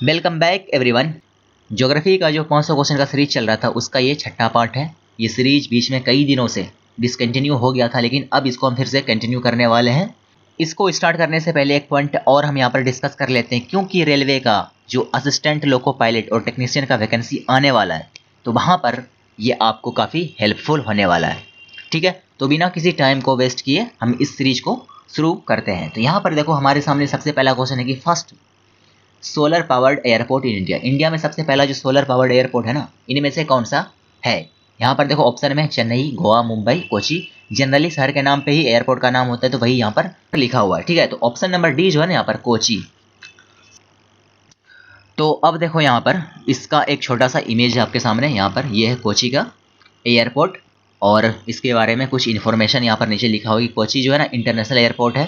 Welcome back everyone. Geography का जो 500 question का सीरीज चल रहा था उसका ये छठा पार्ट है। ये सीरीज बीच में कई दिनों से डिसकंटिन्यू हो गया था, लेकिन अब इसको हम फिर से कंटिन्यू करने वाले हैं। इसको स्टार्ट करने से पहले एक पॉइंट और हम यहाँ पर डिस्कस कर लेते हैं, क्योंकि रेलवे का जो असिस्टेंट लोको पायलट और टेक्नीशियन का वैकेंसी आने वाला है, तो वहाँ पर ये आपको काफ़ी हेल्पफुल होने वाला है। ठीक है, तो बिना किसी टाइम को वेस्ट किए हम इस सीरीज को शुरू करते हैं। तो यहाँ पर देखो, हमारे सामने सबसे पहला क्वेश्चन है कि first solar powered airport in India. India में सबसे पहला जो सोलर पावर्ड एयरपोर्ट है ना, इनमें से कौन सा है? यहाँ पर देखो ऑप्शन में चेन्नई, गोवा, मुंबई, कोची। जनरली शहर के नाम पे ही एयरपोर्ट का नाम होता है, तो वही यहाँ पर लिखा हुआ है। ठीक है, तो ऑप्शन नंबर डी जो है ना यहाँ पर कोची। तो अब देखो यहाँ पर इसका एक छोटा सा इमेज है आपके सामने। यहाँ पर ये है कोची का एयरपोर्ट और इसके बारे में कुछ इन्फॉर्मेशन यहाँ पर नीचे लिखा हुआ है कि कोची जो है ना इंटरनेशनल एयरपोर्ट है।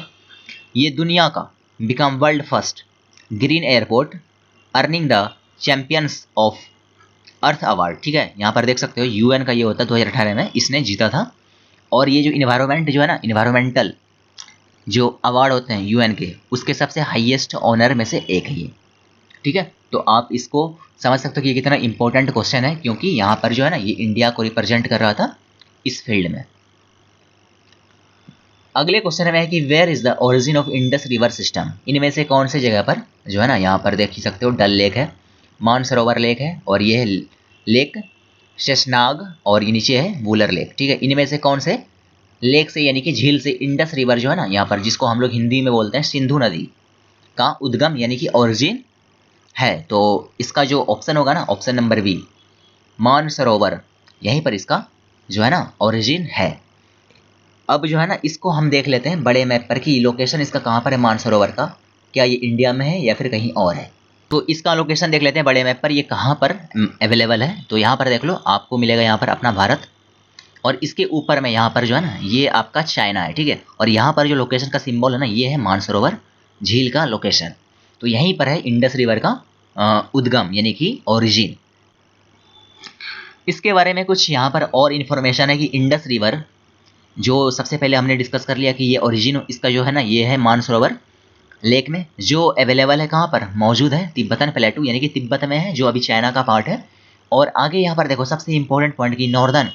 ये दुनिया का become world first green airport earning the champions of earth award. ठीक है, यहाँ पर देख सकते हो यूएन का ये होता है, 2018 में इसने जीता था। और ये जो इन्वायरमेंट जो है ना, इन्वायरमेंटल जो अवार्ड होते हैं यूएन के, उसके सबसे हाईएस्ट ऑनर में से एक है ये। ठीक है, तो आप इसको समझ सकते हो कि ये कितना इंपॉर्टेंट क्वेश्चन है, क्योंकि यहाँ पर जो है ना ये इंडिया को रिप्रेजेंट कर रहा था इस फील्ड में। अगले क्वेश्चन में है कि where is the origin of Indus river system. इनमें से कौन से जगह पर जो है ना, यहाँ पर देख ही सकते हो डल लेक है, मानसरोवर लेक है, और ये है लेक शेषनाग, और ये नीचे है वुलर लेक। ठीक है, इनमें से कौन से लेक से यानी कि झील से इंडस रिवर जो है ना यहाँ पर, जिसको हम लोग हिंदी में बोलते हैं सिंधु नदी, का उद्गम यानी कि ओरिजिन है? तो इसका जो ऑप्शन होगा ना, ऑप्शन नंबर बी, मानसरोवर, यहीं पर इसका जो है ना ओरिजिन है। अब जो है ना इसको हम देख लेते हैं बड़े मैप पर कि लोकेशन इसका कहाँ पर है मानसरोवर का, क्या ये इंडिया में है या फिर कहीं और है। तो इसका लोकेशन देख लेते हैं बड़े मैप पर, ये कहाँ पर अवेलेबल है। तो यहाँ पर देख लो, आपको मिलेगा यहाँ पर अपना भारत, और इसके ऊपर में यहाँ पर जो है ना ये आपका चाइना है। ठीक है, और यहाँ पर जो लोकेशन का सिंबल है ना, ये है मानसरोवर झील का लोकेशन। तो यहीं पर है इंडस रिवर का उद्गम यानी कि ओरिजिन। इसके बारे में कुछ यहाँ पर और इन्फॉर्मेशन है कि इंडस रिवर जो सबसे पहले हमने डिस्कस कर लिया कि ये ओरिजिन इसका जो है ना ये है मानसरोवर लेक में, जो अवेलेबल है कहाँ पर मौजूद है, तिब्बतन प्लेटू यानी कि तिब्बत में है, जो अभी चाइना का पार्ट है। और आगे यहाँ पर देखो सबसे इंपॉर्टेंट पॉइंट की northern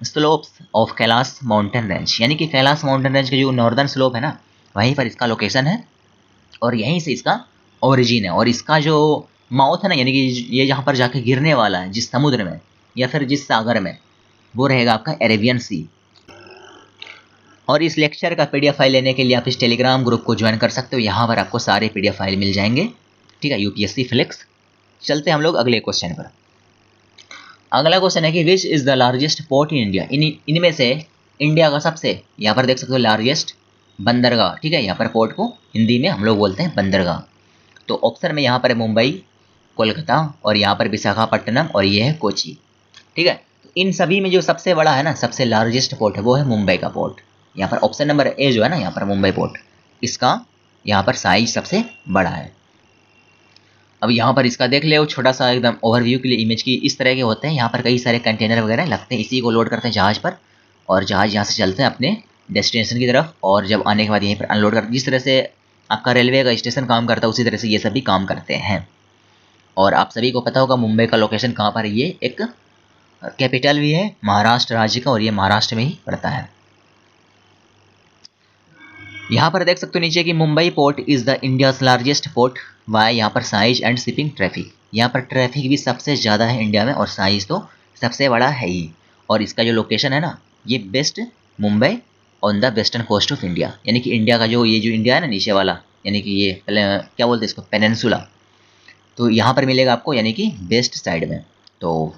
slopes of Kailash mountain range, यानी कि कैलाश माउंटेन रेंज के जो नॉर्दर्न स्लोप है ना, वहीं पर इसका लोकेशन है और यहीं से इसका ओरिजिन है। और इसका जो माउथ है ना, यानी कि ये जहाँ पर जाके गिरने वाला है जिस समुद्र में या फिर जिस सागर में, वो रहेगा आपका अरेबियन सी। और इस लेक्चर का पीडीएफ फाइल लेने के लिए आप इस टेलीग्राम ग्रुप को ज्वाइन कर सकते हो, यहाँ पर आपको सारे पीडीएफ फाइल मिल जाएंगे। ठीक है, यूपीएससी फ्लेक्स। चलते हैं हम लोग अगले क्वेश्चन पर। अगला क्वेश्चन है कि which is the largest port in India. इनमें से इंडिया का सबसे, यहाँ पर देख सकते हो लार्जेस्ट बंदरगाह। ठीक है, यहाँ पर पोर्ट को हिंदी में हम लोग बोलते हैं बंदरगाह। तो ऑप्शन में यहाँ पर है मुंबई, कोलकाता, और यहाँ पर विशाखापट्टनम, और ये है कोची। ठीक है, तो इन सभी में जो सबसे बड़ा है ना, सबसे लार्जेस्ट पोर्ट है, वो है मुंबई का पोर्ट। यहाँ पर ऑप्शन नंबर ए जो है ना, यहाँ पर मुंबई पोर्ट, इसका यहाँ पर साइज सबसे बड़ा है। अब यहाँ पर इसका देख ले, छोटा सा एकदम ओवरव्यू के लिए इमेज की इस तरह के होते हैं। यहाँ पर कई सारे कंटेनर वगैरह लगते हैं, इसी को लोड करते हैं जहाज़ पर, और जहाज़ यहाँ से चलते हैं अपने डेस्टिनेशन की तरफ, और जब आने के बाद यहीं पर अनलोड करते हैं। जिस तरह से आपका रेलवे का स्टेशन काम करता है, उसी तरह से ये सभी काम करते हैं। और आप सभी को पता होगा मुंबई का लोकेशन कहाँ पर है, ये एक कैपिटल भी है महाराष्ट्र राज्य का, और ये महाराष्ट्र में ही पड़ता है। यहाँ पर देख सकते हो नीचे कि Mumbai port is the India's largest port why, यहाँ पर साइज एंड शिपिंग ट्रैफिक। यहाँ पर ट्रैफिक भी सबसे ज़्यादा है इंडिया में, और साइज तो सबसे बड़ा है ही। और इसका जो लोकेशन है ना, ये best Mumbai on the western coast of India, यानी कि इंडिया का जो ये जो इंडिया है ना नीचे वाला, यानी कि ये क्या बोलते हैं इसको, पेनिनसुला, तो यहाँ पर मिलेगा आपको, यानी कि वेस्ट साइड में। तो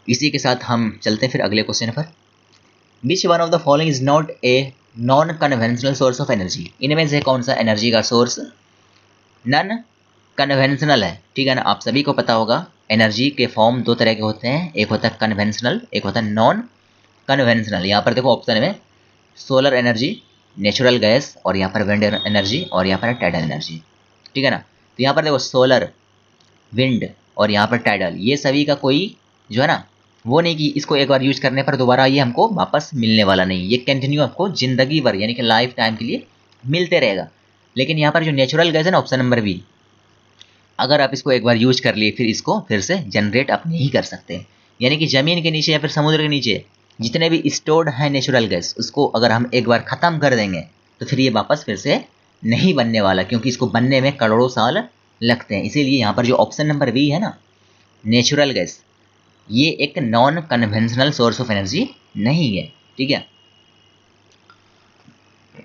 इसी के साथ हम चलते हैं फिर अगले क्वेश्चन पर। विच one of the following is not a non conventional source of energy. इनमें से कौन सा एनर्जी का सोर्स नॉन कन्वेंशनल है? ठीक है ना, आप सभी को पता होगा एनर्जी के फॉर्म दो तरह के होते हैं, एक होता है कन्वेंशनल, एक होता है नॉन कन्वेंशनल। यहाँ पर देखो ऑप्शन में सोलर एनर्जी, नेचुरल गैस, और यहाँ पर विंड एनर्जी, और यहाँ पर टाइडल एनर्जी। ठीक है ना, तो यहाँ पर देखो सोलर, विंड और यहाँ पर टाइडल, ये सभी का कोई जो है ना वो नहीं कि इसको एक बार यूज करने पर दोबारा ये हमको वापस मिलने वाला नहीं, ये कंटिन्यू आपको जिंदगी भर यानी कि लाइफ टाइम के लिए मिलते रहेगा। लेकिन यहाँ पर जो नेचुरल गैस है ना, ऑप्शन नंबर बी, अगर आप इसको एक बार यूज कर लिए फिर इसको फिर से जनरेट आप नहीं कर सकते। यानी कि ज़मीन के नीचे या फिर समुद्र के नीचे जितने भी स्टोर्ड है नेचुरल गैस, उसको अगर हम एक बार ख़त्म कर देंगे तो फिर ये वापस फिर से नहीं बनने वाला, क्योंकि इसको बनने में करोड़ों साल लगते हैं। इसीलिए यहाँ पर जो ऑप्शन नंबर बी है ना, नेचुरल गैस, ये एक non conventional source of energy नहीं है। ठीक है,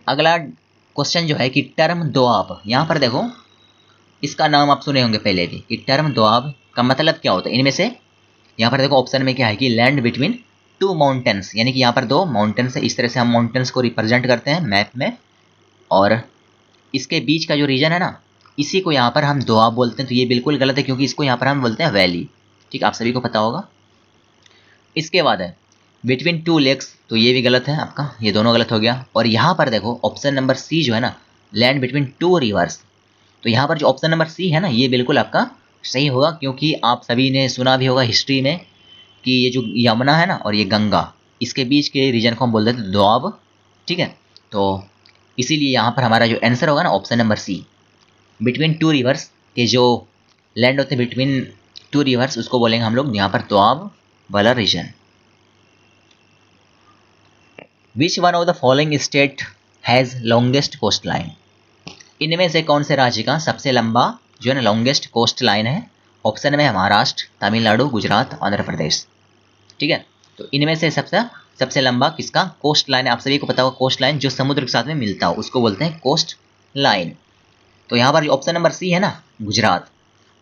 अगला क्वेश्चन जो है कि टर्म दोआब, यहाँ पर देखो इसका नाम आप सुने होंगे पहले भी कि टर्म दोआब का मतलब क्या होता है। इनमें से यहाँ पर देखो ऑप्शन में क्या है कि लैंड बिटवीन टू माउंटेन्स, यानी कि यहाँ पर दो माउंटेन्स है, इस तरह से हम माउंटेन्स को रिप्रेजेंट करते हैं मैप में, और इसके बीच का जो रीजन है ना, इसी को यहाँ पर हम दोआब बोलते हैं। तो ये बिल्कुल गलत है, क्योंकि इसको यहाँ पर हम बोलते हैं वैली। ठीक, आप सभी को पता होगा। इसके बाद है बिटवीन टू लेक्स, तो ये भी गलत है आपका, ये दोनों गलत हो गया। और यहाँ पर देखो ऑप्शन नंबर सी जो है ना, लैंड बिटवीन टू रिवर्स, तो यहाँ पर जो ऑप्शन नंबर सी है ना, ये बिल्कुल आपका सही होगा, क्योंकि आप सभी ने सुना भी होगा हिस्ट्री में कि ये जो यमुना है ना और ये गंगा, इसके बीच के रीजन को हम बोल देते हैं दोआब। ठीक है, तो इसीलिए यहाँ पर हमारा जो आंसर होगा ना option number C, between two rivers के जो लैंड होते हैं बिटवीन टू रिवर्स, उसको बोलेंगे हम लोग यहाँ पर दोआब वाला region. Which one of the following state has longest coast line, इनमें से कौन से राज्य का सबसे लंबा जो है ना लॉन्गेस्ट कोस्ट लाइन है। ऑप्शन में है महाराष्ट्र, तमिलनाडु, गुजरात, आंध्र प्रदेश। ठीक है, तो इनमें से सबसे लंबा किसका कोस्ट लाइन है। आप सभी को पता होगा कोस्ट लाइन जो समुद्र के साथ में मिलता हो उसको बोलते हैं कोस्ट लाइन। तो यहाँ पर जो ऑप्शन नंबर सी है ना, गुजरात,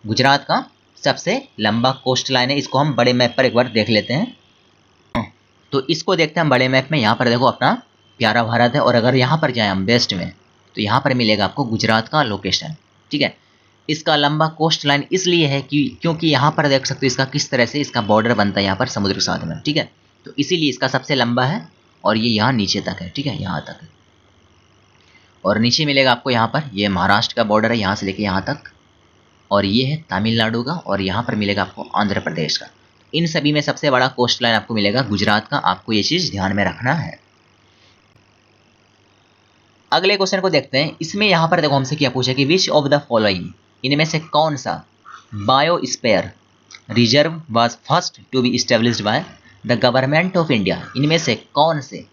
गुजरात का सबसे लंबा कोस्ट लाइन है। इसको हम बड़े मैप पर एक बार देख लेते हैं। तो इसको देखते हैं हम बड़े मैप में। यहाँ पर देखो अपना प्यारा भारत है, और अगर यहाँ पर जाए हम वेस्ट में तो यहाँ पर मिलेगा आपको गुजरात का लोकेशन। ठीक है, इसका लंबा कोस्ट लाइन इसलिए है कि क्योंकि यहाँ पर देख सकते हो इसका किस तरह से इसका बॉर्डर बनता है यहाँ पर समुद्र के साथ में। ठीक है, तो इसीलिए इसका सबसे लंबा है, और ये यहाँ नीचे तक है। ठीक है, यहाँ तक है, और नीचे मिलेगा आपको यहाँ पर ये महाराष्ट्र का बॉर्डर है यहाँ से लेके यहाँ तक, और ये है तमिलनाडु का, और यहाँ पर मिलेगा आपको आंध्र प्रदेश का। इन सभी में सबसे बड़ा कोस्ट लाइन आपको मिलेगा गुजरात का। आपको ये चीज़ ध्यान में रखना है। अगले क्वेश्चन को देखते हैं। इसमें यहाँ पर देखो हमसे क्या पूछा कि विच ऑफ द फॉलोइंग, इनमें से कौन सा biosphere reserve was first to be established by the government of India, इनमें से कौन से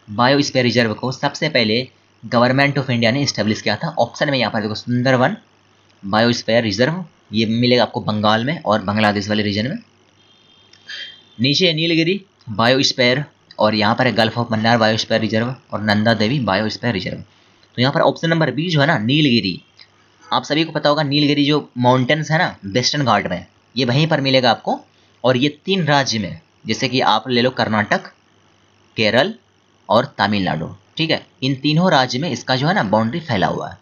बायोस्फीयर रिजर्व को सबसे पहले गवर्नमेंट ऑफ इंडिया ने इस्टेब्लिश किया था। ऑप्शन में यहाँ पर देखो सुंदरवन बायोस्फीयर रिजर्व, ये मिलेगा आपको बंगाल में और बांग्लादेश वाले रीजन में। नीचे नीलगिरी बायोस्फीयर, और यहाँ पर है gulf of Mannar biosphere reserve, और नंदा देवी बायोस्फीयर रिजर्व। तो यहाँ पर ऑप्शन नंबर बी जो है ना नीलगिरी, आप सभी को पता होगा नीलगिरी जो माउंटेन्स है ना वेस्टर्न घाट में, ये वहीं पर मिलेगा आपको। और ये 3 राज्य में, जैसे कि आप ले लो कर्नाटक, केरल और तमिलनाडु। ठीक है, इन तीनों राज्य में इसका जो है ना बाउंड्री फैला हुआ है।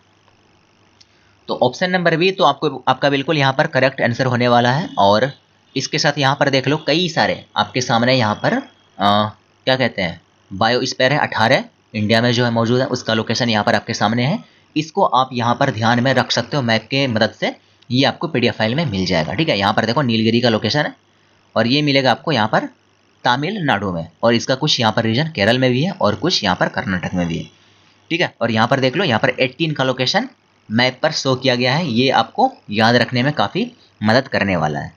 तो ऑप्शन नंबर बी तो आपका बिल्कुल यहाँ पर करेक्ट आंसर होने वाला है। और इसके साथ यहाँ पर देख लो कई सारे आपके सामने यहाँ पर क्या कहते हैं बायोस्फीयर है 18 इंडिया में जो है मौजूद है, उसका लोकेशन यहाँ पर आपके सामने है। इसको आप यहाँ पर ध्यान में रख सकते हो मैप के मदद से, ये आपको PDF फाइल में मिल जाएगा। ठीक है, यहाँ पर देखो नीलगिरी का लोकेशन है, और ये मिलेगा आपको यहाँ पर तमिलनाडु में, और इसका कुछ यहाँ पर रीजन केरल में भी है और कुछ यहाँ पर कर्नाटक में भी है। ठीक है, और यहाँ पर देख लो यहाँ पर 18 का लोकेशन मैप पर शो किया गया है। ये आपको याद रखने में काफ़ी मदद करने वाला है।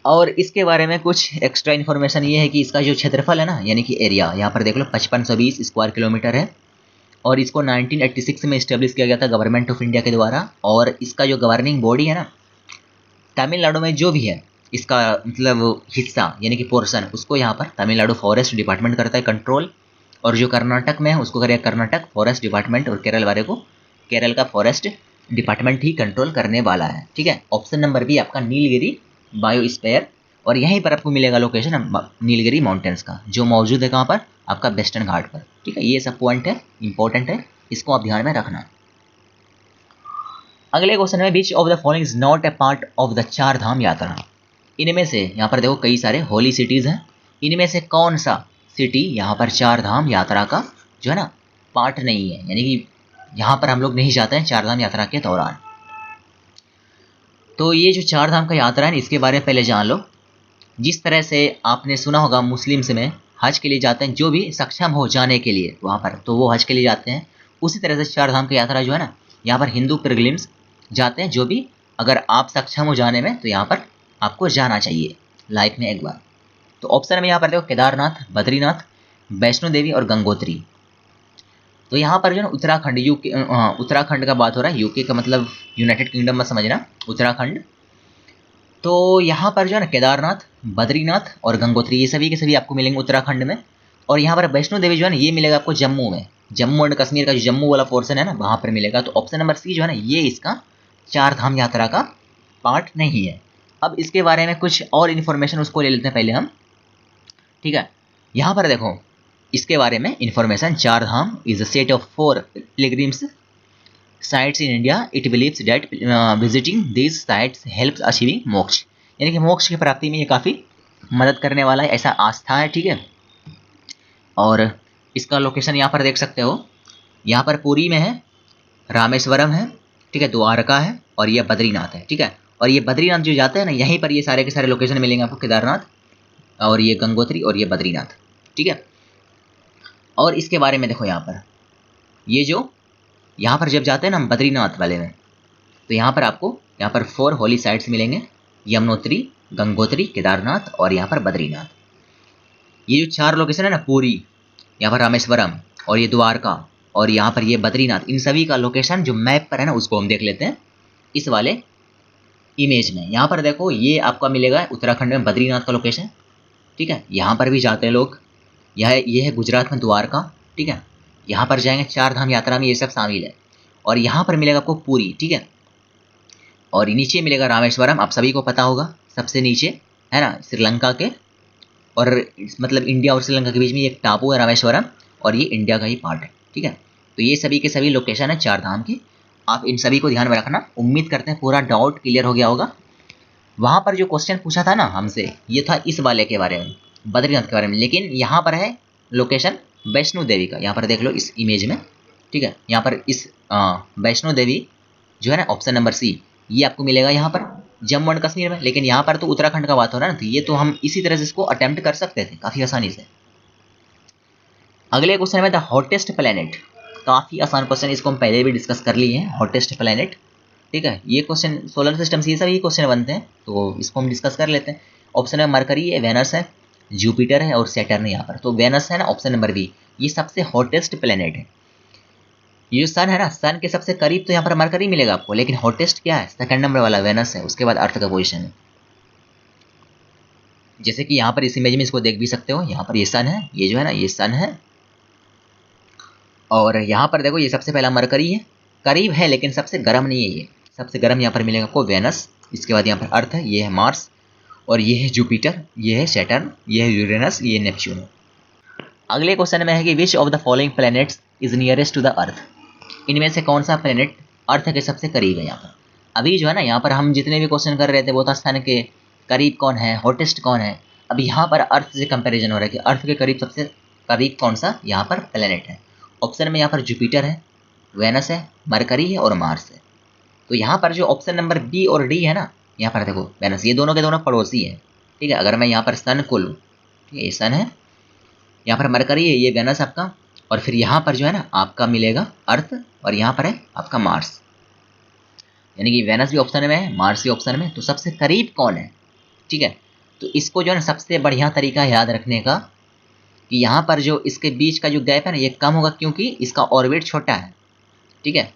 और इसके बारे में कुछ एक्स्ट्रा इन्फॉर्मेशन ये है कि इसका जो क्षेत्रफल है ना, यानी कि एरिया, यहाँ पर देख लो 5520 स्क्वायर किलोमीटर है, और इसको 1986 में इस्टेब्लिश किया गया था गवर्नमेंट ऑफ इंडिया के द्वारा। और इसका जो गवर्निंग बॉडी है ना, तमिलनाडु में जो भी है इसका मतलब हिस्सा यानी कि पोर्शन, उसको यहाँ पर तमिलनाडु फॉरेस्ट डिपार्टमेंट करता है कंट्रोल, और जो कर्नाटक में है उसको करेगा कर्नाटक फॉरेस्ट डिपार्टमेंट, और केरल वाले को केरल का फॉरेस्ट डिपार्टमेंट ही कंट्रोल करने वाला है। ठीक है, ऑप्शन नंबर बी आपका नीलगिरी बायोस्फीयर, और यहीं पर आपको मिलेगा लोकेशन नीलगिरी माउंटेन्स का, जो मौजूद है कहाँ पर आपका वेस्टर्न घाट पर। ठीक है, ये सब पॉइंट है इंपॉर्टेंट है, इसको आप ध्यान में रखना। अगले क्वेश्चन में विच of the following is not a part of the 4 धाम यात्रा, इनमें से यहाँ पर देखो कई सारे होली सिटीज़ हैं, इनमें से कौन सा सिटी यहाँ पर 4 धाम यात्रा का जो है ना पार्ट नहीं है, यानी कि यहाँ पर हम लोग नहीं जाते हैं 4 धाम यात्रा के दौरान। तो ये जो 4 धाम का यात्रा है इसके बारे में पहले जान लो। जिस तरह से आपने सुना होगा मुस्लिम्स में हज के लिए जाते हैं, जो भी सक्षम हो जाने के लिए वहाँ पर, तो वो हज के लिए जाते हैं। उसी तरह से 4 धाम की यात्रा जो है ना, यहाँ पर हिंदू पिलग्रिम्स जाते हैं, जो भी अगर आप सक्षम हो जाने में तो यहाँ पर आपको जाना चाहिए लाइफ में एक बार। तो ऑप्शन में यहाँ पर देखो केदारनाथ, बद्रीनाथ, वैष्णो देवी और गंगोत्री। तो यहाँ पर जो है उत्तराखंड, यूके, उत्तराखंड का बात हो रहा है, यूके का मतलब यूनाइटेड किंगडम में समझना, उत्तराखंड। तो यहाँ पर जो है ना केदारनाथ, बद्रीनाथ और गंगोत्री ये सभी के सभी आपको मिलेंगे उत्तराखंड में। और यहाँ पर वैष्णो देवी जो है ना ये मिलेगा आपको जम्मू में, जम्मू एंड कश्मीर का जो जम्मू वाला पोर्शन है ना वहाँ पर मिलेगा। तो ऑप्शन नंबर सी जो है ना ये इसका चार धाम यात्रा का पार्ट नहीं है। अब इसके बारे में कुछ और इन्फॉर्मेशन उसको ले लेते हैं पहले हम, ठीक है। यहाँ पर देखो इसके बारे में information, Char Dham is a set of 4 pilgrims sites in India. It believes that visiting these sites helps achieving moksha, यानी कि मोक्ष की प्राप्ति में ये काफ़ी मदद करने वाला है, ऐसा आस्था है, ठीक है। और इसका लोकेशन यहाँ पर देख सकते हो, यहाँ पर पुरी में है, रामेश्वरम है, ठीक है, द्वारका है और ये बद्रीनाथ है, ठीक है। और ये बद्रीनाथ जो जाते हैं ना यहीं पर ये सारे के सारे लोकेशन मिलेंगे आपको, केदारनाथ और ये गंगोत्री और ये बद्रीनाथ, ठीक है। और इसके बारे में देखो यहाँ पर ये जो यहाँ पर जब जाते हैं ना हम बद्रीनाथ वाले में, तो यहाँ पर आपको यहाँ पर 4 होली साइट्स मिलेंगे, यमुनोत्री, गंगोत्री, केदारनाथ और यहाँ पर बद्रीनाथ। ये जो 4 लोकेशन है ना, पुरी, यहाँ पर रामेश्वरम और ये द्वारका और यहाँ पर ये बद्रीनाथ, इन सभी का लोकेशन जो मैप पर है ना उसको हम देख लेते हैं इस वाले इमेज में। यहाँ पर देखो ये आपका मिलेगा उत्तराखंड में बद्रीनाथ का लोकेशन, ठीक है। यहाँ पर भी जाते हैं लोग, ये है गुजरात में द्वारका, ठीक है। यहाँ पर जाएंगे, चार धाम यात्रा में ये सब शामिल है। और यहाँ पर मिलेगा आपको पुरी, ठीक है। और नीचे मिलेगा रामेश्वरम, आप सभी को पता होगा, सबसे नीचे है ना श्रीलंका के, और मतलब इंडिया और श्रीलंका के बीच में एक टापू है रामेश्वरम, और ये इंडिया का ही पार्ट है, ठीक है। तो ये सभी के सभी लोकेशन है चार धाम की, आप इन सभी को ध्यान में रखना। उम्मीद करते हैं पूरा डाउट क्लियर हो गया होगा। वहाँ पर जो क्वेश्चन पूछा था ना हमसे ये था इस वाले के बारे में, बद्रीनाथ के बारे में, लेकिन यहाँ पर है लोकेशन वैष्णो देवी का, यहाँ पर देख लो इस इमेज में, ठीक है। यहाँ पर इस वैष्णो देवी जो है ना ऑप्शन नंबर सी, ये आपको मिलेगा यहाँ पर जम्मू एंड कश्मीर में, लेकिन यहाँ पर तो उत्तराखंड का बात हो रहा है ना, तो ये तो हम इसी तरह से इसको अटेम्प्ट कर सकते थे काफ़ी आसानी से। अगले क्वेश्चन में द हॉटेस्ट प्लेनेट, काफ़ी आसान क्वेश्चन, इसको हम पहले भी डिस्कस कर लिए हैं, हॉटेस्ट प्लेनेट, ठीक है। ये क्वेश्चन सोलर सिस्टम से ये सभी क्वेश्चन बनते हैं, तो इसको हम डिस्कस कर लेते हैं। ऑप्शन में मरकरी है, वेनस है, जुपिटर है और सैटर्न है यहाँ पर। तो वेनस है ना ऑप्शन नंबर बी, ये सबसे हॉटेस्ट प्लेनेट है। ये जो सन है ना, सन के सबसे करीब तो यहाँ पर मरकरी मिलेगा आपको, लेकिन हॉटेस्ट क्या है, सेकंड नंबर वाला वेनस है, उसके बाद अर्थ का पोजीशन है। जैसे कि यहाँ पर इस इमेज में इसको देख भी सकते हो, यहाँ पर ये सन है, ये जो है ना ये सन है, और यहाँ पर देखो ये सबसे पहला मरकरी है, करीब है लेकिन सबसे गर्म नहीं है, ये सबसे गर्म यहाँ पर मिलेगा आपको वेनस। इसके बाद यहाँ पर अर्थ है, ये है मार्स, और ये है जुपिटर, ये है सैटर्न, ये है यूरेनस, ये नेपच्यून। अगले क्वेश्चन में है कि which of the following planets is nearest to the earth, इनमें से कौन सा प्लैनेट अर्थ के सबसे करीब है। यहाँ पर अभी जो है ना यहाँ पर हम जितने भी क्वेश्चन कर रहे थे वो था सन के करीब कौन है, हॉटेस्ट कौन है। अब यहाँ पर अर्थ से कंपैरिजन हो रहा है कि अर्थ के करीब सबसे करीब कौन सा यहाँ पर प्लैनेट है। ऑप्शन में यहाँ पर जुपिटर है, वेनस है, मरकरी है और मार्स है। तो यहाँ पर जो ऑप्शन नंबर बी और डी है ना, यहाँ पर देखो वेनस, ये दोनों के दोनों पड़ोसी हैं, ठीक है। अगर मैं यहाँ पर सन को लूँ, ठीक है, ये सन है, यहाँ पर मरकरी है, ये वेनस आपका, और फिर यहाँ पर जो है ना आपका मिलेगा अर्थ, और यहाँ पर है आपका मार्स, यानी कि वेनस भी ऑप्शन में है, मार्स भी ऑप्शन में। तो सबसे करीब कौन है, ठीक है। तो इसको जो है ना सबसे बढ़िया तरीका याद रखने का कि यहाँ पर जो इसके बीच का जो गैप है ना ये कम होगा, क्योंकि इसका ऑर्बिट छोटा है, ठीक है।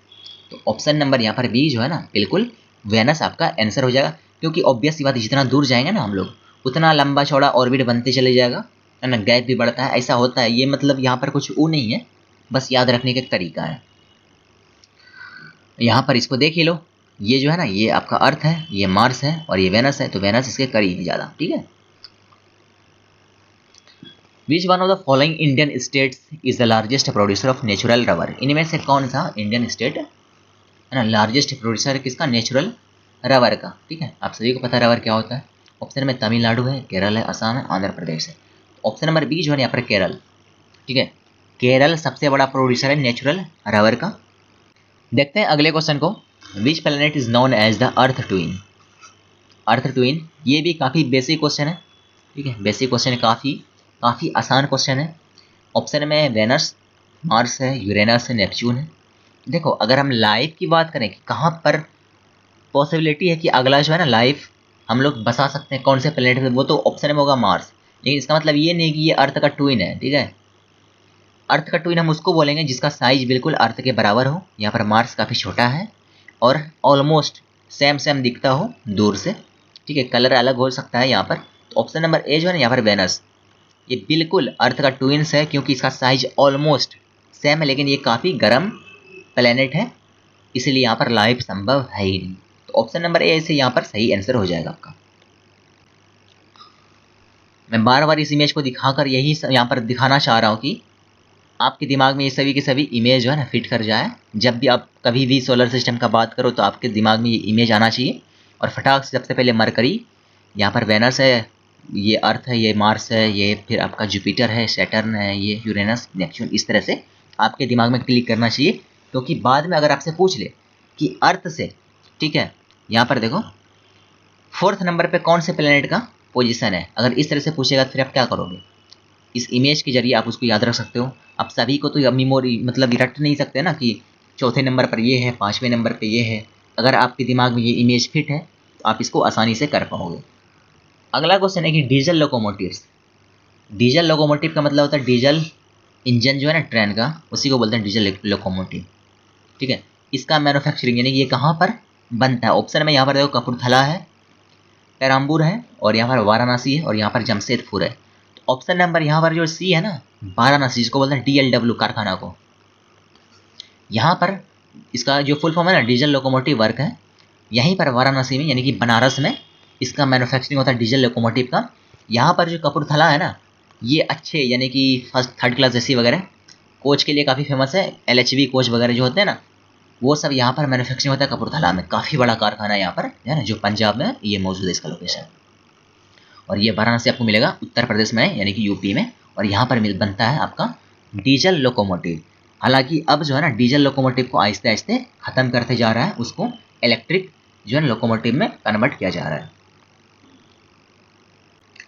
तो ऑप्शन नंबर यहाँ पर बी जो है ना बिल्कुल वेनस आपका आंसर हो जाएगा, क्योंकि ऑब्वियस सी बात है जितना दूर जाएंगे ना हम लोग उतना लंबा चौड़ा ऑर्बिट बनते चले जाएगा, है ना, गैप भी बढ़ता है, ऐसा होता है। ये मतलब यहाँ पर कुछ वो नहीं है, बस याद रखने का तरीका है। यहाँ पर इसको देख ही लो, ये जो है ना ये आपका अर्थ है, ये मार्स है और ये वेनस है, तो वेनस इसके करीब ज़्यादा, ठीक है। विच one of the following Indian states is the largest producer of natural rubber, इनमें से कौन सा इंडियन स्टेट है ना लार्जेस्ट प्रोड्यूसर है किसका, नेचुरल रबर का, ठीक है। आप सभी को पता है रबर क्या होता है। ऑप्शन में तमिलनाडु है, केरल है, असम है, आंध्र प्रदेश है। ऑप्शन नंबर बी जो है यहाँ पर केरल, ठीक है। केरल सबसे बड़ा प्रोड्यूसर है नेचुरल रबर का। देखते हैं अगले क्वेश्चन को, which planet is known as the earth twin, earth twin, ये भी काफ़ी बेसिक क्वेश्चन है, ठीक है। बेसिक क्वेश्चन है, काफ़ी आसान क्वेश्चन है। ऑप्शन में वेनस, मार्स है, यूरेनस है, नेपच्यून है। देखो अगर हम लाइफ की बात करें कि कहाँ पर पॉसिबिलिटी है कि अगला जो है ना लाइफ हम लोग बसा सकते हैं कौन से प्लेनेट पे, वो तो ऑप्शन में होगा मार्स। लेकिन इसका मतलब ये नहीं कि ये अर्थ का ट्विन है, ठीक है। अर्थ का ट्विन हम उसको बोलेंगे जिसका साइज बिल्कुल अर्थ के बराबर हो। यहाँ पर मार्स काफ़ी छोटा है और ऑलमोस्ट सेम सेम दिखता हो दूर से, ठीक है। कलर अलग हो सकता है यहाँ पर। तो ऑप्शन नंबर ए जो है ना यहाँ पर वेनस, ये बिल्कुल अर्थ का ट्विन्स है क्योंकि इसका साइज ऑलमोस्ट सेम है, लेकिन ये काफ़ी गर्म प्लेनेट है, इसलिए यहाँ पर लाइफ संभव है ही नहीं। तो ऑप्शन नंबर ए से यहाँ पर सही आंसर हो जाएगा आपका। मैं बार बार इस इमेज को दिखाकर यही यहाँ पर दिखाना चाह रहा हूँ कि आपके दिमाग में ये सभी के सभी इमेज जो है ना फिट कर जाए। जब भी आप कभी भी सोलर सिस्टम का बात करो तो आपके दिमाग में ये इमेज आना चाहिए। और फटाक से सबसे पहले मरकरी, यहाँ पर वेनस है, ये अर्थ है, ये मार्स है, ये फिर आपका जुपिटर है, सैटर्न है, ये यूरेनस, नेपच्यून, इस तरह से आपके दिमाग में क्लिक करना चाहिए। क्योंकि बाद में अगर आपसे पूछ ले कि अर्थ से, ठीक है, यहाँ पर देखो 4th नंबर पे कौन से प्लेनेट का पोजीशन है, अगर इस तरह से पूछेगा तो फिर आप क्या करोगे। इस इमेज के जरिए आप उसको याद रख सकते हो। आप सभी को तो मेमोरी मतलब रट नहीं सकते ना कि 4थे नंबर पर ये है, 5वें नंबर पे ये है। अगर आपके दिमाग में ये इमेज फिट है तो आप इसको आसानी से कर पाओगे। अगला क्वेश्चन है कि डीजल लोकोमोटिव्स। डीजल लोकोमोटिव का मतलब होता है डीजल इंजन जो है ना ट्रेन का, उसी को बोलते हैं डीजल लोकोमोटिव, ठीक है। इसका मैन्युफैक्चरिंग यानी कि ये कहाँ पर बनता है। ऑप्शन में यहाँ पर देखो कपूरथला है, पेराम्बूर है, और यहाँ पर वाराणसी है, और यहाँ पर जमशेदपुर है। तो ऑप्शन नंबर यहाँ पर जो सी है ना, वाराणसी, जिसको बोलते हैं DLW कारखाना को, यहाँ पर इसका जो फुल फॉर्म है ना डीजल लोकोमोटिव वर्क है, यहीं पर वाराणसी में यानी कि बनारस में इसका मैन्युफैक्चरिंग होता है डीजल लोकोमोटिव का। यहाँ पर जो कपूरथला है ना, ये अच्छे यानी कि 1st 3rd क्लास एसी वगैरह कोच के लिए काफ़ी फेमस है। LHV कोच वगैरह जो होते हैं ना, वो सब यहाँ पर मैन्युफैक्चरिंग होता है कपूरथला में। काफ़ी बड़ा कारखाना है यहाँ पर, है ना, जो पंजाब में ये मौजूद है इसका लोकेशन। और ये वाराणसी आपको मिलेगा उत्तर प्रदेश में यानी कि यूपी में, और यहाँ पर बनता है आपका डीजल लोकोमोटिव। हालांकि अब जो है ना डीजल लोकोमोटिव को आहिस्ते आहिस्ते ख़त्म करते जा रहा है, उसको इलेक्ट्रिक जो है लोकोमोटिव में कन्वर्ट किया जा रहा है।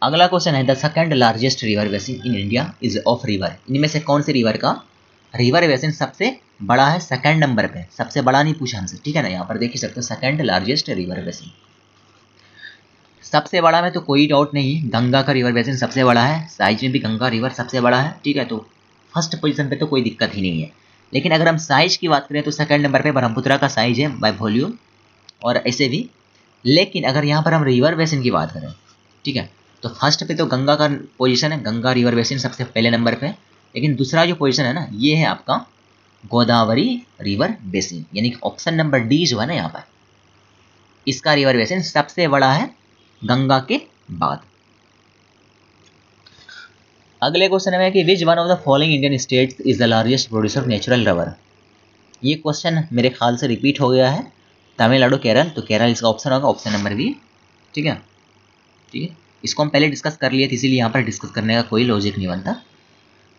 अगला क्वेश्चन है the second largest river basin in India is of river. इनमें से कौन से रिवर का रिवर बेसिन सबसे बड़ा है, सेकंड नंबर पे। सबसे बड़ा नहीं पूछा हमसे, ठीक है ना। यहाँ पर देख ही सकते हो सेकंड लार्जेस्ट रिवर बेसिन। सबसे बड़ा में तो कोई डाउट नहीं, गंगा का रिवर बेसिन सबसे बड़ा है, साइज में भी गंगा रिवर सबसे बड़ा है, ठीक है। तो फर्स्ट पोजीशन पे तो कोई दिक्कत ही नहीं है। लेकिन अगर हम साइज की बात करें तो सेकंड नंबर पे ब्रह्मपुत्र का साइज है बाय वॉल्यूम, और ऐसे भी। लेकिन अगर यहाँ पर हम रिवर बेसिन की बात करें, ठीक है, तो फर्स्ट पे तो गंगा का पोजीशन है, गंगा रिवर बेसिन सबसे पहले नंबर पे। लेकिन दूसरा जो पोजीशन है ना, ये है आपका गोदावरी रिवर बेसिन, यानी कि ऑप्शन नंबर डी जो है ना यहाँ पर, इसका रिवर बेसिन सबसे बड़ा है गंगा के बाद। अगले क्वेश्चन में कि विच one of the following Indian states is the largest producer of natural rubber. ये क्वेश्चन मेरे ख्याल से रिपीट हो गया है, तमिलनाडु केरल। तो केरल इसका ऑप्शन होगा, ऑप्शन नंबर बी, ठीक है। ठीक है, इसको हम पहले डिस्कस कर लिए थे, इसीलिए यहाँ पर डिस्कस करने का कोई लॉजिक नहीं बनता।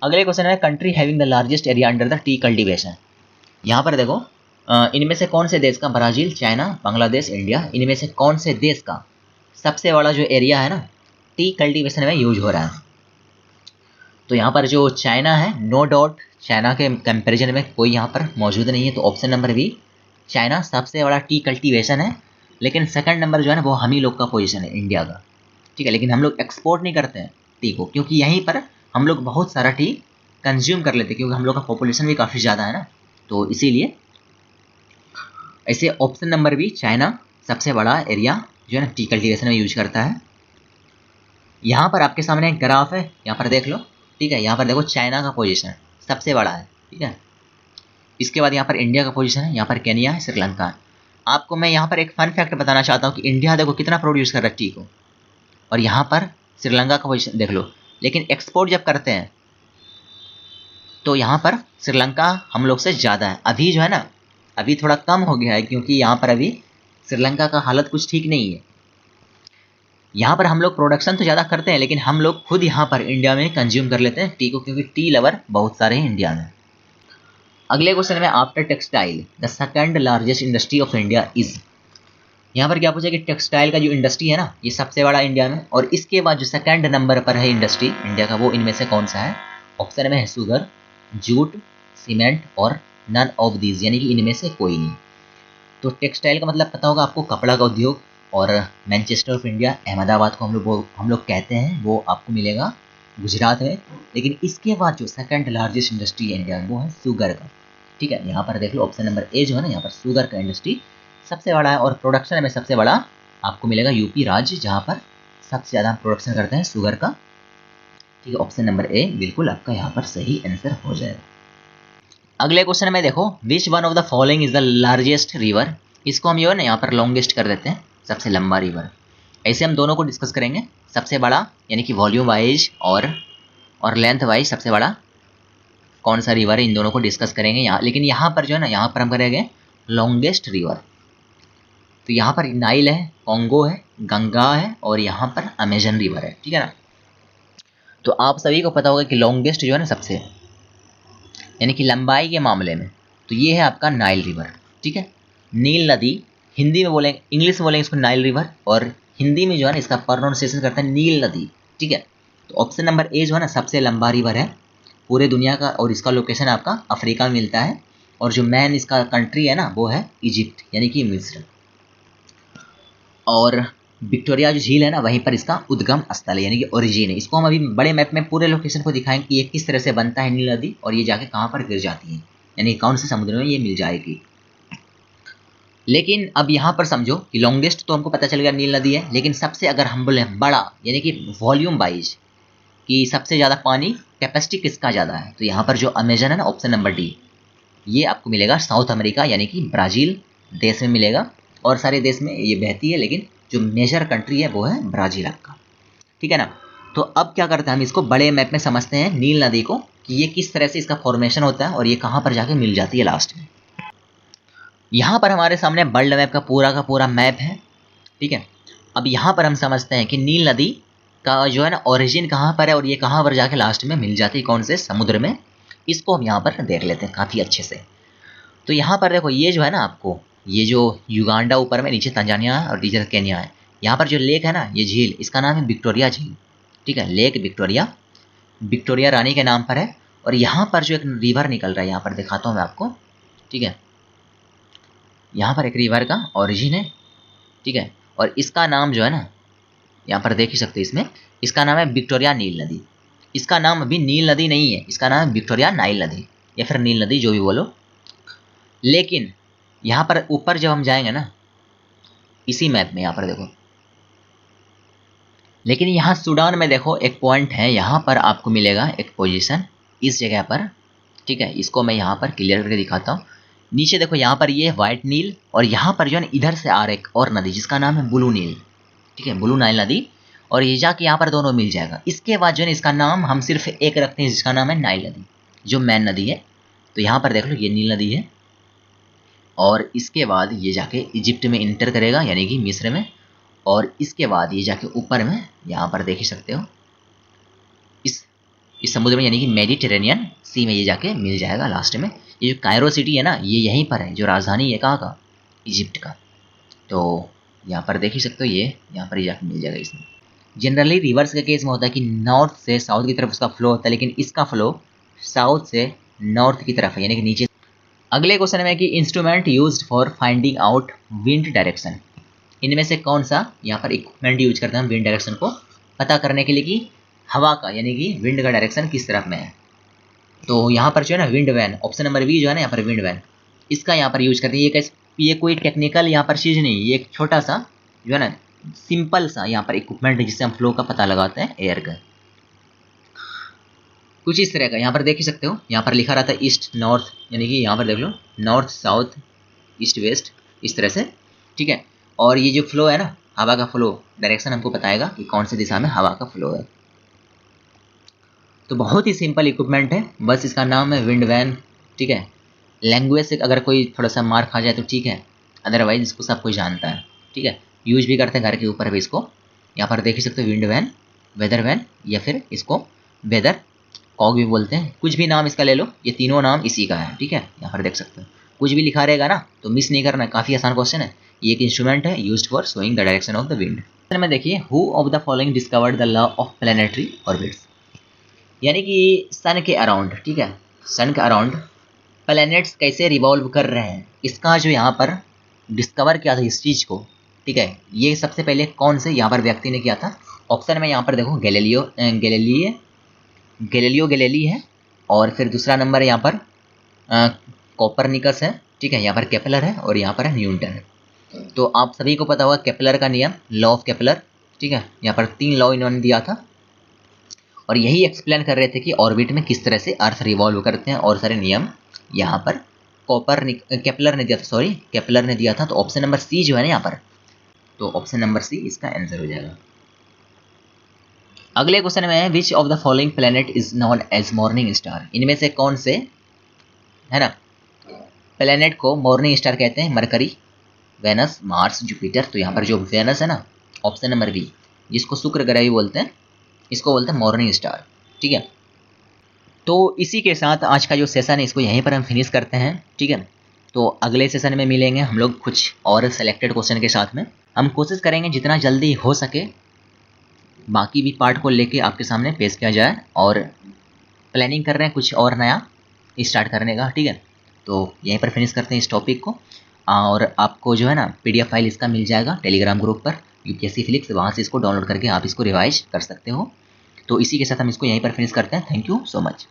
अगले क्वेश्चन है country having the largest area under the T cultivation. यहाँ पर देखो इनमें से कौन से देश का, ब्राज़ील, चाइना, बांग्लादेश, इंडिया, इनमें से कौन से देश का सबसे बड़ा जो एरिया है ना टी कल्टीवेशन में यूज हो रहा है। तो यहाँ पर जो चाइना है, नो डाउट चाइना के कंपैरिजन में कोई यहाँ पर मौजूद नहीं है। तो ऑप्शन नंबर बी, चाइना सबसे बड़ा टी कल्टीवेशन है। लेकिन सेकंड नंबर जो है ना वो हम ही लोग का पोजीशन है, इंडिया का, ठीक है। लेकिन हम लोग एक्सपोर्ट नहीं करते हैं टी को, क्योंकि यहीं पर हम लोग बहुत सारा टी कंज्यूम कर लेते हैं, क्योंकि हम लोग का पॉपुलेशन भी काफ़ी ज़्यादा है ना, तो इसीलिए ऐसे ऑप्शन नंबर बी, चाइना सबसे बड़ा एरिया जो है ना टी कल्टीवेशन में यूज करता है। यहाँ पर आपके सामने एक ग्राफ है, यहाँ पर देख लो, ठीक है। यहाँ पर देखो चाइना का पोजीशन सबसे बड़ा है, ठीक है। इसके बाद यहाँ पर इंडिया का पोजीशन है, यहाँ पर केनिया है, श्रीलंका है। आपको मैं यहाँ पर एक फन फैक्ट बताना चाहता हूँ कि इंडिया देखो कितना प्रोड्यूस कर रहा है टी को, और यहाँ पर श्रीलंका का पोजीशन देख लो। लेकिन एक्सपोर्ट जब करते हैं तो यहाँ पर श्रीलंका हम लोग से ज़्यादा है। अभी जो है ना, अभी थोड़ा कम हो गया है, क्योंकि यहाँ पर अभी श्रीलंका का हालत कुछ ठीक नहीं है। यहाँ पर हम लोग प्रोडक्शन तो ज़्यादा करते हैं, लेकिन हम लोग खुद यहाँ पर इंडिया में कंज्यूम कर लेते हैं टी को, क्योंकि टी लवर बहुत सारे हैं इंडिया में। अगले क्वेश्चन में after textile the second largest industry of India is. यहाँ पर क्या पूछा कि टेक्सटाइल का जो इंडस्ट्री है ना, ये सबसे बड़ा इंडिया में, और इसके बाद जो सेकंड नंबर पर है इंडस्ट्री इंडिया का, वो इनमें से कौन सा है। ऑप्शन में है शुगर, जूट, सीमेंट और नन ऑफ दीज, यानी कि इनमें से कोई नहीं। तो टेक्सटाइल का मतलब पता होगा आपको, कपड़ा का उद्योग। और मैनचेस्टर ऑफ इंडिया, अहमदाबाद को हम लोग कहते हैं, वो आपको मिलेगा गुजरात में। लेकिन इसके बाद जो सेकंड लार्जेस्ट इंडस्ट्री है इंडिया में वो है शुगर का। ठीक है, यहाँ पर देख लो ऑप्शन नंबर ए जो है ना, यहाँ पर शुगर का इंडस्ट्री सबसे बड़ा है। और प्रोडक्शन में सबसे बड़ा आपको मिलेगा यूपी राज्य, जहाँ पर सबसे ज़्यादा प्रोडक्शन करते हैं शुगर का। ठीक है, ऑप्शन नंबर ए बिल्कुल आपका यहाँ पर सही आंसर हो जाएगा। अगले क्वेश्चन में देखो, विच one of the following is the largest river. इसको हम जो है ना यहाँ पर लॉन्गेस्ट कर देते हैं, सबसे लंबा रिवर। ऐसे हम दोनों को डिस्कस करेंगे, सबसे बड़ा यानी कि वॉल्यूम वाइज और लेंथ वाइज सबसे बड़ा कौन सा रिवर है, इन दोनों को डिस्कस करेंगे यहाँ। लेकिन यहाँ पर जो है ना, यहाँ पर हम करेंगे लॉन्गेस्ट रिवर। तो यहाँ पर नाइल है, कॉन्गो है, गंगा है और यहाँ पर अमेजन रिवर है। ठीक है ना। तो आप सभी को पता होगा कि लॉन्गेस्ट जो है ना सबसे, यानी कि लंबाई के मामले में, तो ये है आपका नाइल रिवर। ठीक है, नील नदी हिंदी में बोलेंगे, इंग्लिश में बोलेंगे इसको नाइल रिवर, और हिंदी में जो है ना इसका प्रोनाउंसिएशन करते हैं नील नदी। ठीक है, तो ऑप्शन नंबर ए जो है ना सबसे लंबा रिवर है पूरे दुनिया का, और इसका लोकेशन आपका अफ्रीका में मिलता है। और जो मेन इसका कंट्री है ना वो है इजिप्ट यानी कि मिस्र। और विक्टोरिया जो झील है ना वहीं पर इसका उद्गम स्थल है यानी कि ओरिजिन है। इसको हम अभी बड़े मैप में पूरे लोकेशन को दिखाएंगे कि ये किस तरह से बनता है नील नदी, और ये जाके कहाँ पर गिर जाती है, यानी कौन से समुद्र में ये मिल जाएगी। लेकिन अब यहाँ पर समझो कि लॉन्गेस्ट तो हमको पता चल गया नील नदी है, लेकिन सबसे अगर हम बोले बड़ा यानी कि वॉल्यूम वाइज कि सबसे ज़्यादा पानी कैपेसिटी किसका ज़्यादा है, तो यहाँ पर जो अमेजन है ना ऑप्शन नंबर डी, ये आपको मिलेगा साउथ अमेरिका यानी कि ब्राज़ील देश में मिलेगा। और सारे देश में ये बहती है, लेकिन जो मेजर कंट्री है वो है ब्राज़ील आपका। ठीक है ना। तो अब क्या करते हैं, हम इसको बड़े मैप में समझते हैं नील नदी को, कि ये किस तरह से इसका फॉर्मेशन होता है और ये कहाँ पर जाके मिल जाती है लास्ट में। यहाँ पर हमारे सामने वर्ल्ड मैप का पूरा मैप है। ठीक है, अब यहाँ पर हम समझते हैं कि नील नदी का जो है ना ओरिजिन कहाँ पर है और ये कहाँ पर जाके लास्ट में मिल जाती है, कौन से समुद्र में। इसको हम यहाँ पर देख लेते हैं काफ़ी अच्छे से। तो यहाँ पर देखो, ये जो है ना आपको, ये जो युगांडा ऊपर में, नीचे तंजानिया है और नीचे केन्या है। यहाँ पर जो लेक है ना, ये झील, इसका नाम है विक्टोरिया झील। ठीक है, लेक विक्टोरिया, विक्टोरिया रानी के नाम पर है। और यहाँ पर जो एक रिवर निकल रहा है, यहाँ पर दिखाता हूँ मैं आपको। ठीक है, यहाँ पर एक रिवर का ओरिजिन है। ठीक है, और इसका नाम जो है ना, यहाँ पर देख ही सकते हैं इसमें, इसका नाम है विक्टोरिया नील नदी। इसका नाम अभी नील नदी नहीं है, इसका नाम है विक्टोरिया नाइल नदी या फिर नील नदी, जो भी बोलो। लेकिन यहाँ पर ऊपर जब हम जाएंगे ना, इसी मैप में यहाँ पर देखो, लेकिन यहाँ सूडान में देखो एक पॉइंट है, यहाँ पर आपको मिलेगा एक पोजीशन इस जगह पर। ठीक है, इसको मैं यहाँ पर क्लियर करके दिखाता हूँ। नीचे देखो, यहाँ पर ये व्हाइट नील, और यहाँ पर जो है ना इधर से आ रहा है एक और नदी जिसका नाम है ब्लू नील। ठीक है, ब्लू नाइल नदी, और ये जाके यहाँ पर दोनों मिल जाएगा। इसके बाद जो है इसका नाम हम सिर्फ एक रखते हैं जिसका नाम है नाइल नदी, जो मेन नदी है। तो यहाँ पर देख लो, ये नील नदी है, और इसके बाद ये जाके इजिप्ट में इंटर करेगा यानी कि मिस्र में, और इसके बाद ये जाके ऊपर में यहाँ पर देख ही सकते हो इस समुद्र में यानी कि मेडिटेरेनियन सी में ये जाके मिल जाएगा लास्ट में। ये जो कायरो सिटी है ना, ये यहीं पर है, जो राजधानी है कहाँ का, इजिप्ट का। तो यहाँ पर देख ही सकते हो, ये यहाँ पर ही जाके मिल जाएगा इसमें। जनरली रिवर्स के केस में होता है कि नॉर्थ से साउथ की तरफ उसका फ्लो होता है, लेकिन इसका फ्लो साउथ से नॉर्थ की तरफ है यानी कि नीचे। अगले क्वेश्चन में कि instrument used for finding out wind direction, इनमें से कौन सा यहाँ पर इक्विपमेंट यूज करते हैं हम विंड डायरेक्शन को पता करने के लिए कि हवा का यानी कि विंड का डायरेक्शन किस तरफ में है। तो यहाँ पर जो है ना wind vane, option number B जो है ना यहाँ पर विंड वैन, इसका यहाँ पर यूज करते हैं। ये कोई टेक्निकल यहाँ पर चीज़ नहीं, ये एक छोटा सा जो है ना सिंपल सा यहाँ पर इक्विपमेंट है जिससे हम फ्लो का पता लगाते हैं एयर का। कुछ इस तरह का यहाँ पर देख ही सकते हो, यहाँ पर लिखा रहता है ईस्ट नॉर्थ, यानी कि यहाँ पर देख लो नॉर्थ साउथ ईस्ट वेस्ट, इस तरह से। ठीक है, और ये जो फ्लो है ना हवा का फ्लो, डायरेक्शन हमको बताएगा कि कौन सी दिशा में हवा का फ्लो है। तो बहुत ही सिंपल इक्विपमेंट है, बस इसका नाम है विंड वैन। ठीक है, लैंग्वेज से अगर कोई थोड़ा सा मार खा जाए तो ठीक है, अदरवाइज इसको सब कोई जानता है। ठीक है, यूज भी करते हैं घर के ऊपर भी इसको। यहाँ पर देख ही सकते हो विंड वैन, वेदर वैन, या फिर इसको वेदर कॉग भी बोलते हैं, कुछ भी नाम इसका ले लो, ये तीनों नाम इसी का है। ठीक है, यहाँ पर देख सकते हो कुछ भी लिखा रहेगा ना तो मिस नहीं करना, काफ़ी आसान क्वेश्चन है। ये एक इंस्ट्रूमेंट है used for showing the direction of the wind. में देखिए, who of the following discovered the law of planetary orbits, यानी कि सन के अराउंड। ठीक है, सन के अराउंड प्लैनेट्स कैसे रिवॉल्व कर रहे हैं, इसका जो यहाँ पर डिस्कवर किया था इस चीज़ को, ठीक है, ये सबसे पहले कौन से यहाँ पर व्यक्ति ने किया था? ऑप्शन में यहाँ पर देखो गैलीलियो गैलीली है, और फिर दूसरा नंबर यहाँ पर कोपरनिकस है, ठीक है, यहाँ पर केपलर है, और यहाँ पर है न्यूटन है। तो आप सभी को पता होगा केपलर का नियम, लॉ ऑफ केपलर, ठीक है, यहाँ पर 3 लॉ इन्होंने दिया था और यही एक्सप्लेन कर रहे थे कि ऑर्बिट में किस तरह से अर्थ रिवॉल्व करते हैं, और सारे नियम यहाँ पर केपलर ने दिया था, सॉरी केपलर ने दिया था। तो ऑप्शन नंबर सी जो है ना यहाँ पर, तो ऑप्शन नंबर सी इसका आंसर हो जाएगा। अगले क्वेश्चन में है which of the following planet is known as morning star, इनमें से कौन से है ना प्लेनेट को मॉर्निंग स्टार कहते हैं? Mercury, Venus, Mars, Jupiter. तो यहाँ पर जो वेनस है ना, ऑप्शन नंबर बी, जिसको शुक्र ग्रह भी बोलते हैं, इसको बोलते हैं मॉर्निंग स्टार, ठीक है। तो इसी के साथ आज का जो सेशन है इसको यहीं पर हम फिनिश करते हैं, ठीक है। तो अगले सेशन में मिलेंगे हम लोग कुछ और सेलेक्टेड क्वेश्चन के साथ में। हम कोशिश करेंगे जितना जल्दी हो सके बाकी भी पार्ट को लेके आपके सामने पेश किया जाए, और प्लानिंग कर रहे हैं कुछ और नया स्टार्ट करने का, ठीक है। तो यहीं पर फिनिश करते हैं इस टॉपिक को, और आपको जो है ना PDF फाइल इसका मिल जाएगा टेलीग्राम ग्रुप पर UPSC फिजिक्स, वहाँ से इसको डाउनलोड करके आप इसको रिवाइज कर सकते हो। तो इसी के साथ हम इसको यहीं पर फिनिश करते हैं। Thank you so much.